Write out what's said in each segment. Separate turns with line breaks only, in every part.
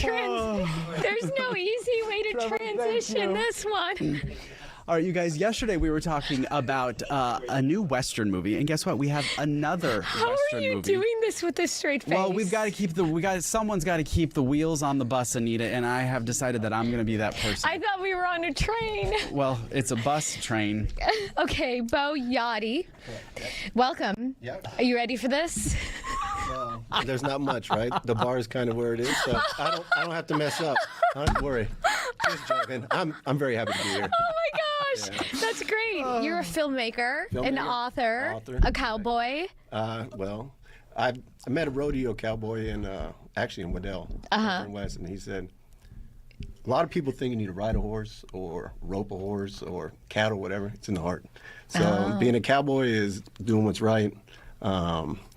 There's no easy way to transition this one.
All right, you guys, yesterday we were talking about a new Western movie, and guess what? We have another Western movie.
How are you doing this with a straight face?
Well, we've got to keep someone's got to keep the wheels on the bus, Anita, and I have decided that I'm going to be that person.
I thought we were on a train.
Well, it's a bus train.
Okay, Beau Yotty, welcome.
Yep.
Are you ready for this?
Well, there's not much, right? The bar is kind of where it is, so I don't have to mess up. Don't worry. Just joking. I'm very happy to be here.
Oh my gosh, that's great. You're a filmmaker, an author, a cowboy.
Well, I met a rodeo cowboy actually in Waddell, in West, and he said, a lot of people think you need to ride a horse or rope a horse or cattle, whatever. It's in the heart. So being a cowboy is doing what's right,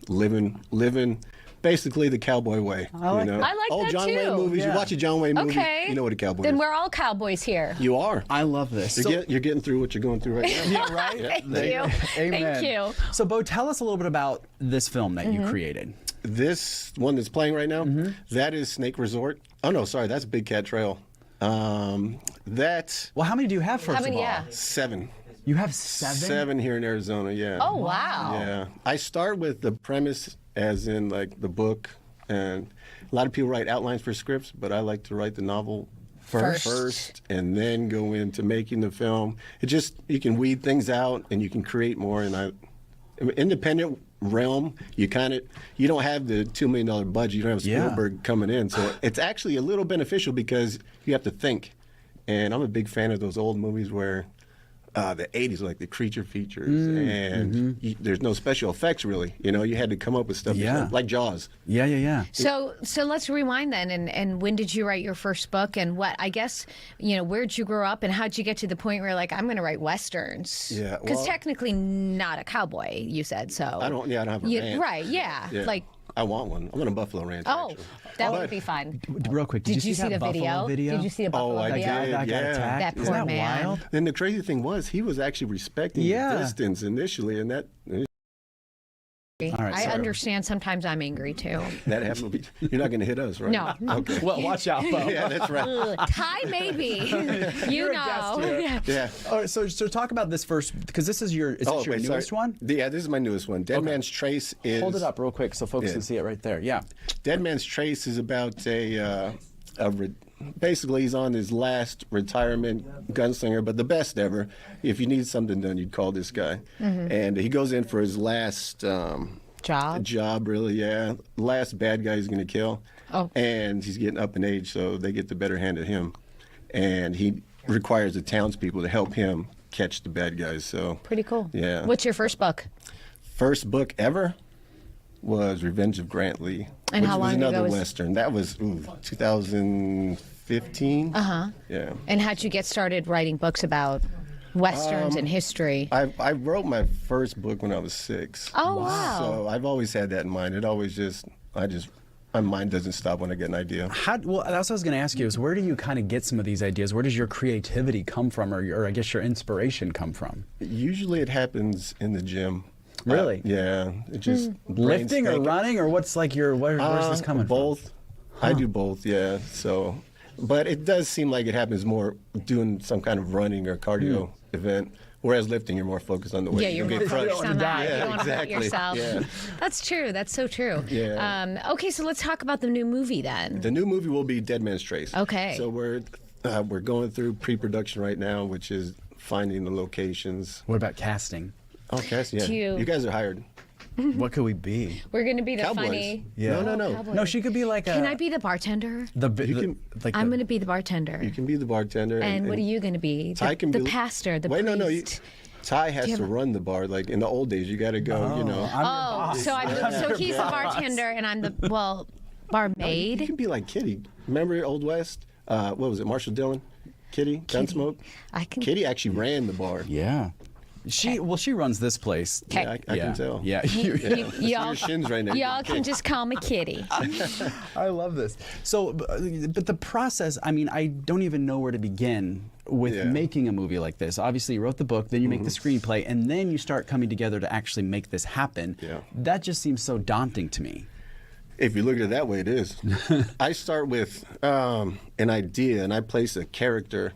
living basically the cowboy way.
I like
Old
that
John
too.
Wayne movies.
Yeah.
You watch a John Wayne movie,
Okay.
you know what a cowboy
Then
is.
we're all cowboys here.
You are.
I love this.
You're getting through what you're going through right now.
Yeah, right?
Thank you.
Amen.
Thank you.
So, Beau, tell us a little bit about this film that you created.
This one that's playing right now, that is Snake Resort. Oh, no, sorry, that's Big Cat Trail. That's
Well, how many do you have, first
How many,
of all?
yeah.
7.
You have 7?
7 here in Arizona, yeah.
Oh, wow.
Yeah. I start with the premise as in like the book, and a lot of people write outlines for scripts, but I like to write the novel first and then go into making the film. It just, you can weed things out and you can create more, and independent realm, you don't have the $2 million budget, you don't have Spielberg coming in, so it's actually a little beneficial because you have to think. And I'm a big fan of those old movies where the 80s, like the creature features, and there's no special effects really. You had to come up with stuff like Jaws.
Yeah.
So let's rewind then. And when did you write your first book? And what, I guess, where'd you grow up? And how'd you get to the point where you're like, I'm going to write Westerns?
Yeah.
Because technically not a cowboy, you said, so.
I don't have a ranch.
Right, yeah. Like,
I want one. I want a buffalo ranch.
oh,
actually.
that would be fun.
Real quick, did you see
the
that Buffalo video?
Did you see the Buffalo
I
video?
did.
That got
Yeah.
attacked.
That
Isn't
poor
that
man.
wild?
Then the crazy thing was he was actually respecting the distance initially, and that
All right,
I
sorry.
understand sometimes I'm angry too.
happened. You're not going to hit us, right?
No.
Okay.
Well, watch out, Beau.
Yeah, that's right.
Ty, maybe.
You're a guest here.
Yeah.
All right, so talk about this first, because this is your newest one?
Yeah, this is my newest one. Dead Man's Trace is.
Hold it up real quick so folks can see it right there. Yeah.
Dead Man's Trace is about basically he's on his last retirement gunslinger, but the best ever. If you need something done, you'd call this guy. And he goes in for his last job, really, yeah. Last bad guy he's going to kill.
Oh.
And he's getting up in age, so they get the better hand at him. And he requires the townspeople to help him catch the bad guys. So
Pretty cool.
Yeah.
What's your first book?
First book ever was Revenge of Grant Lee.
And how long
was
ago
another
was-
Western. That was 2015. Yeah.
And how'd you get started writing books about Westerns and history?
I wrote my first book when I was 6.
Oh, wow.
So I've always had that in mind. It always my mind doesn't stop when I get an idea.
Well, that's what I was going to ask you, is where do you kind of get some of these ideas? Where does your creativity come from, or I guess your inspiration come from?
Usually it happens in the gym.
Really?
Yeah. It just
Lifting or running, or what's like where's this coming
both.
from?
I do both, yeah. So, but it does seem like it happens more doing some kind of running or cardio event. Whereas lifting, you're more focused on the weight.
Yeah, you're
You'll
more
get crushed.
focused on that.
Yeah,
You don't want to hurt
exactly.
yourself.
Yeah.
That's true. That's so true.
Yeah.
Okay, so let's talk about the new movie then.
The new movie will be Dead Man's Trace.
Okay.
So we're going through pre-production right now, which is finding the locations.
What about casting?
Oh, Cassie, yeah. You guys are hired.
What could we be?
We're going to be the
Cowboys.
funny.
Yeah.
No.
Cowboys.
No, she could be like a.
Can I be the bartender?
can-
I'm going to be the bartender.
You can be the bartender.
And what are you going to be?
Ty can
the
be
pastor, the
Wait,
priest.
no. Ty has to run the bar. Like in the old days, you got to go.
Oh, so he's the bartender and I'm the barmaid.
You can be like Kitty. Remember Old West? What was it? Marshall Dillon, Kitty, Gunsmoke. Kitty actually ran the bar.
Yeah. She runs this place.
Okay.
Yeah, I can tell.
Yeah.
Y'all,
Your shins right now.
y'all can just call me Kitty.
I love this. So, but the process, I mean, I don't even know where to begin with making a movie like this. Obviously, you wrote the book, then you make the screenplay, and then you start coming together to actually make this happen.
Yeah.
That just seems so daunting to me.
If you look at it that way, it is. I start with an idea, and I place a character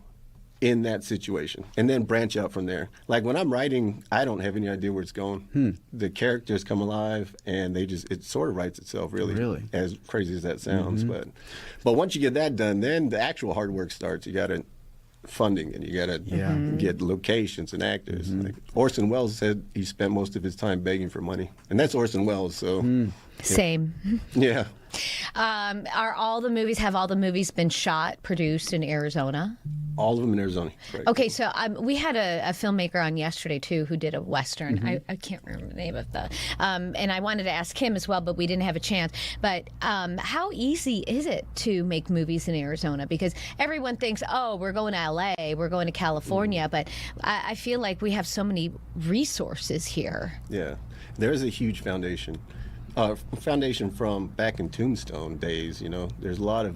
in that situation, and then branch out from there. Like when I'm writing, I don't have any idea where it's going. The characters come alive, and it sort of writes itself, really. As crazy as that sounds. But once you get that done, then the actual hard work starts. You got to funding, and you got to get locations and actors. Like Orson Welles said he spent most of his time begging for money, and that's Orson Welles. So
Same.
yeah.
Have all the movies been shot, produced in Arizona?
All of them in Arizona. Right.
Okay, so we had a filmmaker on yesterday too who did a Western. I can't remember the name of the, and I wanted to ask him as well, but we didn't have a chance. But how easy is it to make movies in Arizona? Because everyone thinks, oh, we're going to LA, we're going to California, but I feel like we have so many resources here.
Yeah, there is a huge foundation. Foundation from back in Tombstone days. There's a lot of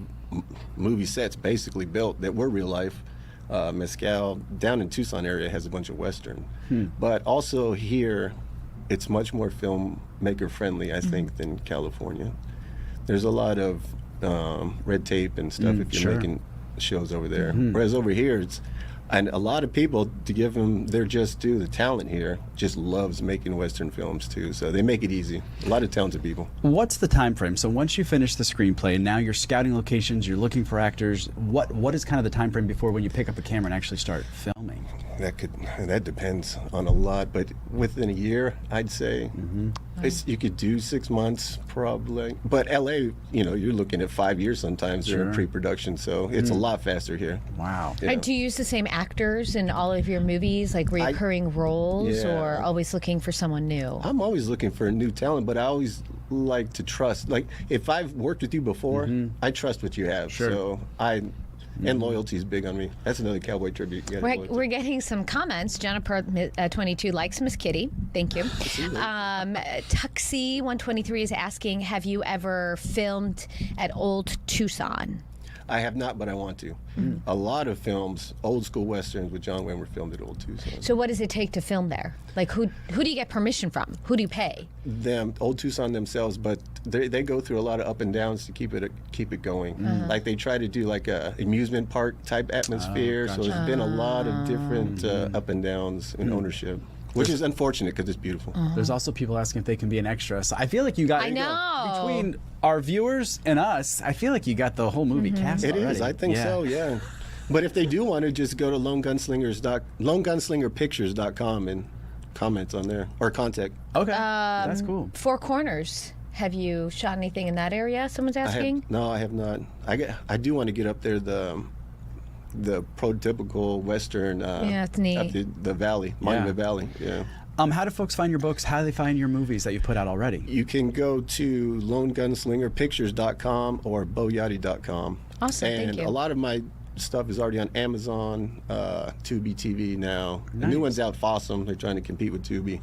movie sets basically built that were real life. Mescal down in Tucson area has a bunch of Western, but also here it's much more filmmaker friendly, I think, than California. There's a lot of red tape and stuff if you're making shows over there, whereas over here and a lot of people, to give them their just due, the talent here just loves making Western films too. So they make it easy. A lot of talented people.
What's the time frame? So once you finish the screenplay, now you're scouting locations, you're looking for actors. What is kind of the time frame before when you pick up a camera and actually start filming?
That depends on a lot, but within a year, I'd say. You could do 6 months probably. But LA, you're looking at 5 years sometimes. They're in pre-production, so it's a lot faster here.
Wow.
Yeah.
Do you use the same actors in all of your movies, like recurring roles, or always looking for someone new?
I'm always looking for new talent, but I always like to trust. Like, if I've worked with you before, I trust what you have. So and loyalty is big on me. That's another cowboy tribute.
We're getting some comments. Jennifer 22 likes Miss Kitty. Thank you. Tuxie 123 is asking, have you ever filmed at Old Tucson?
I have not, but I want to. A lot of films, old school westerns with John Wayne, were filmed at Old Tucson.
So what does it take to film there? Like, who do you get permission from? Who do you pay?
Old Tucson themselves, but they go through a lot of up and downs to keep it going. Like they try to do like a amusement park type atmosphere. So there's been a lot of different up and downs in ownership. Which is unfortunate because it's beautiful.
There's also people asking if they can be an extra. So I feel like you got between our viewers and us, I feel like you got the whole movie cast already.
It is, I think so, yeah. But if they do want to, just go to lonegunslingerpictures.com and comment on there or contact.
Okay, that's cool.
Four Corners. Have you shot anything in that area? Someone's asking.
No, I have not. I do want to get up there. The prototypical Western
it's neat.
up the valley, Monument Valley. Yeah.
How do folks find your books? How do they find your movies that you've put out already?
You can go to lonegunslingerpictures.com or beauyotty.com.
Awesome,
and
thank you.
A lot of my stuff is already on Amazon, Tubi TV now.
Nice.
The new one's out, Fossum. They're trying to compete with Tubi.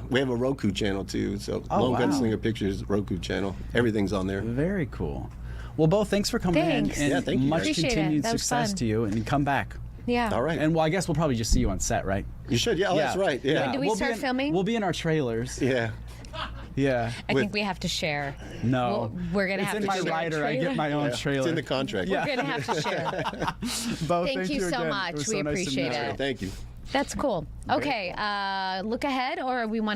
We have a Roku channel too, so Lone Gunslinger Pictures Roku channel. Everything's on there.
Very cool. Well, Beau, thanks for coming in.
Thanks.
And
Yeah, thank you.
much
Appreciate it.
continued
That was
success
fun.
to you, and come back.
Yeah.
All right.
And well, I guess we'll probably just see you on set, right?
You should. Yeah, that's right. Yeah.
When do we start filming?
We'll be in our trailers.
Yeah.
Yeah.
I think we have to share.
No.
We're going to
It's
have
in
to
my
share.
rider. I get my own trailer.
It's in the contract.
We're going to have to share.
Beau,
Thank you so
again.
much.
It was
We
so nice to
appreciate
meet you.
it.
Thank you.
That's cool. Okay. Look ahead, or we want